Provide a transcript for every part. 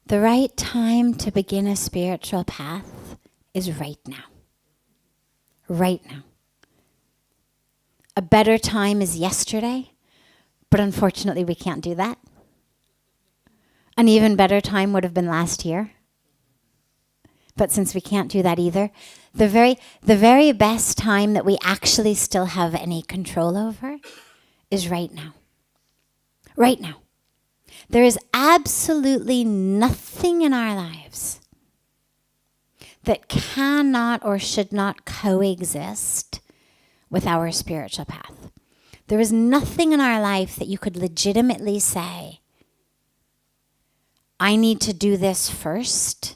The right time to begin a spiritual path is right now. Right now. A better time is yesterday, but unfortunately we can't do that. An even better time would have been last year. But since we can't do that either, the very best time that we actually still have any control over is right now. Right now. There is absolutely nothing in our lives that cannot or should not coexist with our spiritual path. There is nothing in our life that you could legitimately say, I need to do this first,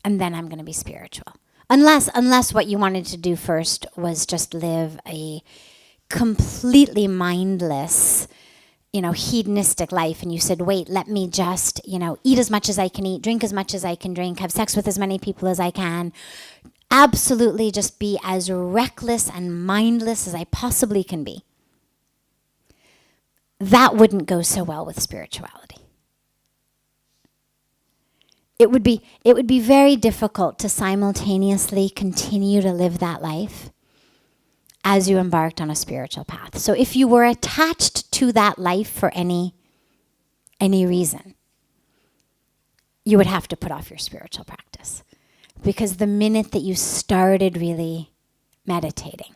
and then I'm going to be spiritual. Unless what you wanted to do first was just live a completely mindless, hedonistic life, and you said, wait, let me just, eat as much as I can eat, drink as much as I can drink, have sex with as many people as I can, absolutely just be as reckless and mindless as I possibly can be. That wouldn't go so well with spirituality. It would be very difficult to simultaneously continue to live that life as you embarked on a spiritual path. So if you were attached to that life for any reason, you would have to put off your spiritual practice. Because the minute that you started really meditating,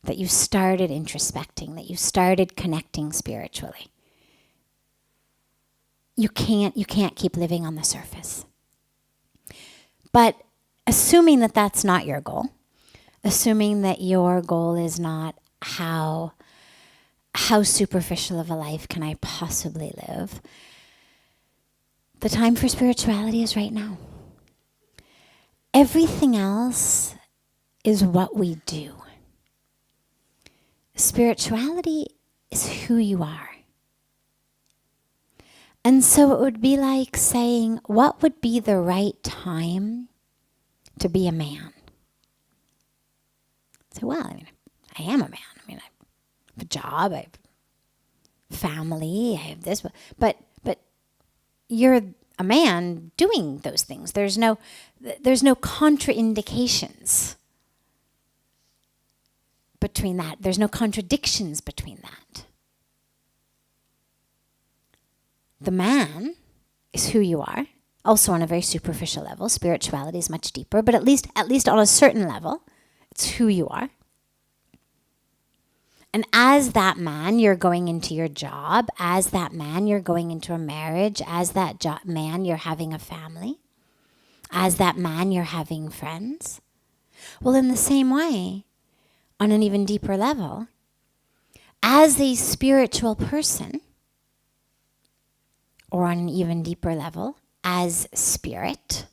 that you started introspecting, that you started connecting spiritually, you can't keep living on the surface. But assuming that that's not your goal, assuming that your goal is not how superficial of a life can I possibly live, the time for spirituality is right now. Everything else is what we do. Spirituality is who you are. And so it would be like saying, what would be the right time to be a man? So, well, I am a man. I have a job, I have family, I have this, but you're a man doing those things. There's no contraindications between that. There's no contradictions between that. The man is who you are, also on a very superficial level. Spirituality is much deeper, but at least on a certain level, it's who you are. And as that man, you're going into your job. As that man, you're going into a marriage. As that man, you're having a family. As that man, you're having friends. Well, in the same way, on an even deeper level, as a spiritual person, or on an even deeper level, as spirit,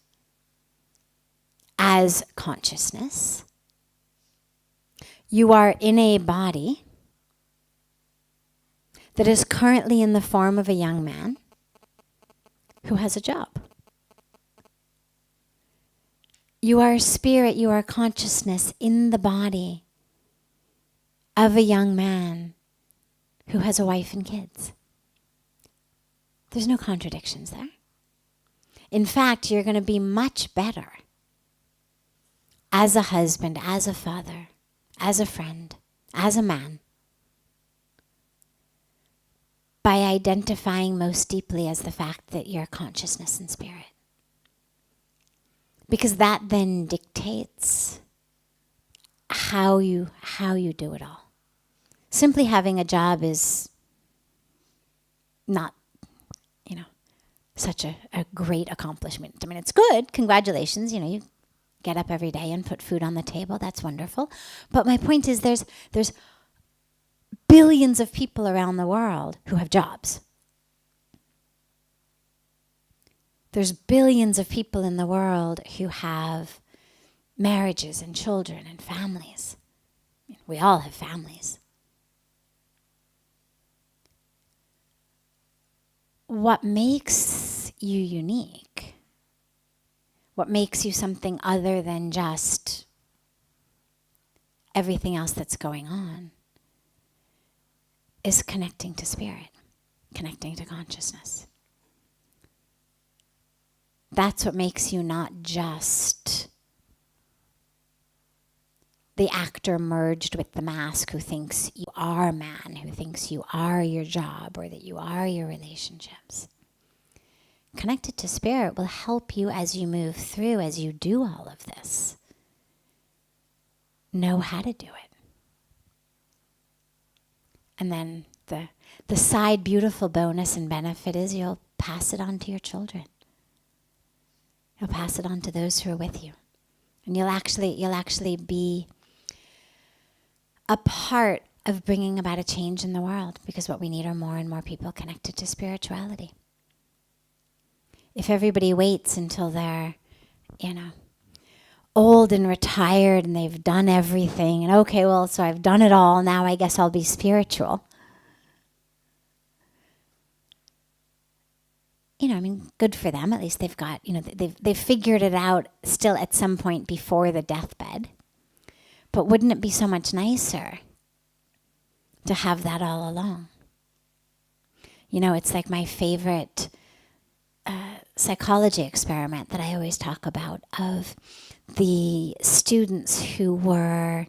as consciousness, you are in a body that is currently in the form of a young man who has a job. You are spirit, you are consciousness in the body of a young man who has a wife and kids. There's no contradictions there. In fact, you're going to be much better as a husband, as a father, as a friend, as a man, by identifying most deeply as the fact that you're consciousness and spirit. Because that then dictates how you do it all. Simply having a job is not, such a great accomplishment. I mean, it's good. Congratulations. You get up every day and put food on the table. That's wonderful. But my point is there's billions of people around the world who have jobs. There's billions of people in the world who have marriages and children and families. We all have families. What makes you unique, what makes you something other than just everything else that's going on, is connecting to spirit, connecting to consciousness. That's what makes you not just the actor merged with the mask who thinks you are man, who thinks you are your job or that you are your relationships. Connected to spirit will help you as you move through, as you do all of this. Know how to do it. And then the side beautiful bonus and benefit is you'll pass it on to your children. You'll pass it on to those who are with you. And you'll actually be a part of bringing about a change in the world, because what we need are more and more people connected to spirituality. If everybody waits until they're, old and retired and they've done everything and okay, well, so I've done it all, now I guess I'll be spiritual. Good for them. At least they've got, they've figured it out still at some point before the deathbed. But wouldn't it be so much nicer to have that all along? It's like my favorite psychology experiment that I always talk about, of the students who were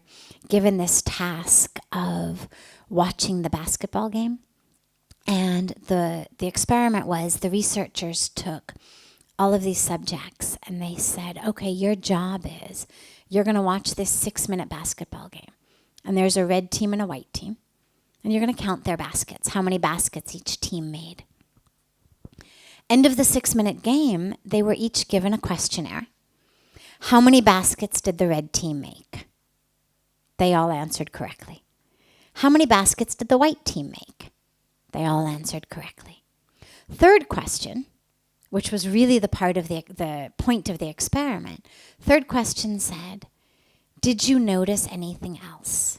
given this task of watching the basketball game. And the experiment was, the researchers took all of these subjects and they said, okay, your job is, you're going to watch this 6-minute basketball game. And there's a red team and a white team. And you're going to count their baskets, how many baskets each team made. End of the 6-minute game, they were each given a questionnaire. How many baskets did the red team make? They all answered correctly. How many baskets did the white team make? They all answered correctly. Third question, which was really the part of the point of the experiment. Third question said, did you notice anything else?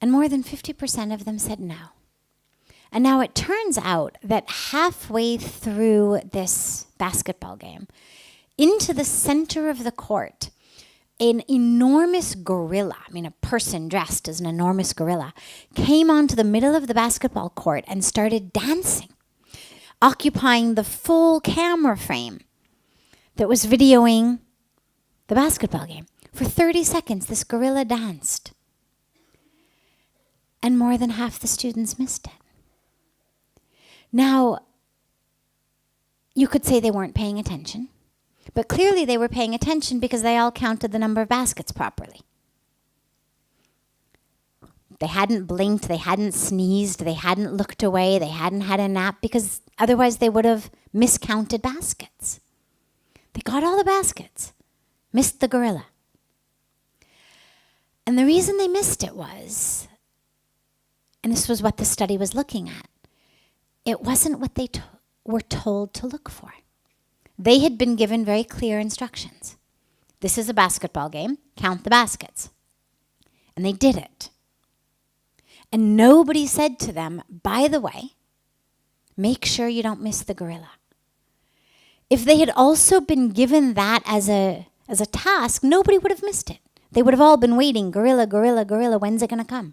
And more than 50% of them said no. And now it turns out that halfway through this basketball game, into the center of the court, an enormous gorilla, a person dressed as an enormous gorilla, came onto the middle of the basketball court and started dancing, occupying the full camera frame that was videoing the basketball game. For 30 seconds, this gorilla danced. And more than half the students missed it. Now, you could say they weren't paying attention. But clearly they were paying attention because they all counted the number of baskets properly. They hadn't blinked, they hadn't sneezed, they hadn't looked away, they hadn't had a nap, because otherwise they would have miscounted baskets. They got all the baskets, missed the gorilla. And the reason they missed it was, and this was what the study was looking at, it wasn't what they were told to look for. They had been given very clear instructions. This is a basketball game. Count the baskets. And they did it. And nobody said to them, by the way, make sure you don't miss the gorilla. If they had also been given that as a task, nobody would have missed it. They would have all been waiting, gorilla, gorilla, gorilla, when's it going to come?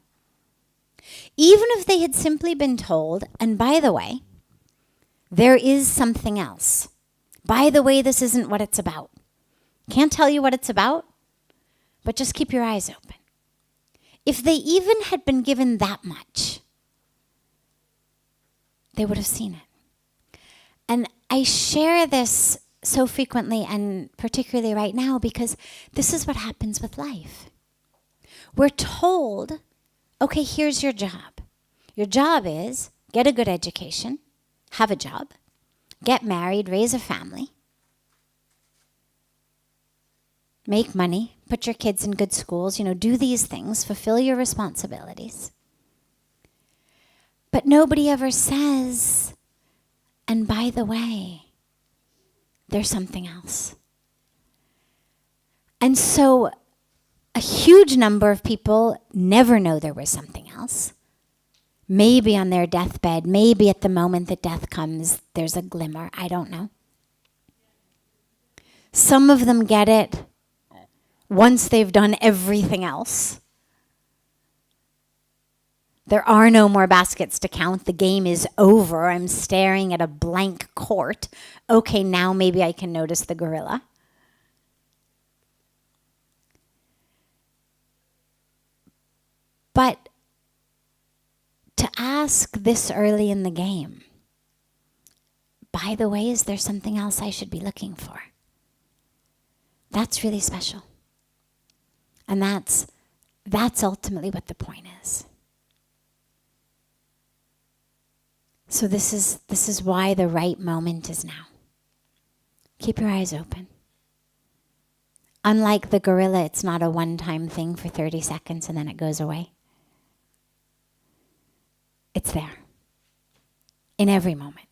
Even if they had simply been told, and by the way, there is something else. By the way, this isn't what it's about. Can't tell you what it's about, but just keep your eyes open. If they even had been given that much, they would have seen it. And I share this so frequently, and particularly right now, because this is what happens with life. We're told, okay, here's your job. Your job is get a good education, have a job, get married, raise a family, make money, put your kids in good schools, do these things, fulfill your responsibilities. But nobody ever says, and by the way, there's something else. And so a huge number of people never know there was something else. Maybe on their deathbed, maybe at the moment that death comes, there's a glimmer. I don't know. Some of them get it once they've done everything else. There are no more baskets to count. The game is over. I'm staring at a blank court. Okay, now maybe I can notice the gorilla. But to ask this early in the game, by the way, is there something else I should be looking for? That's really special. And that's ultimately what the point is. So this is why the right moment is now. Keep your eyes open. Unlike the gorilla, it's not a one-time thing for 30 seconds and then it goes away. It's there in every moment.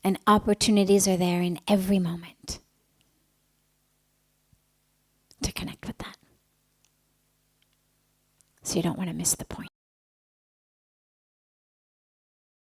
And opportunities are there in every moment to connect with that. So you don't want to miss the point.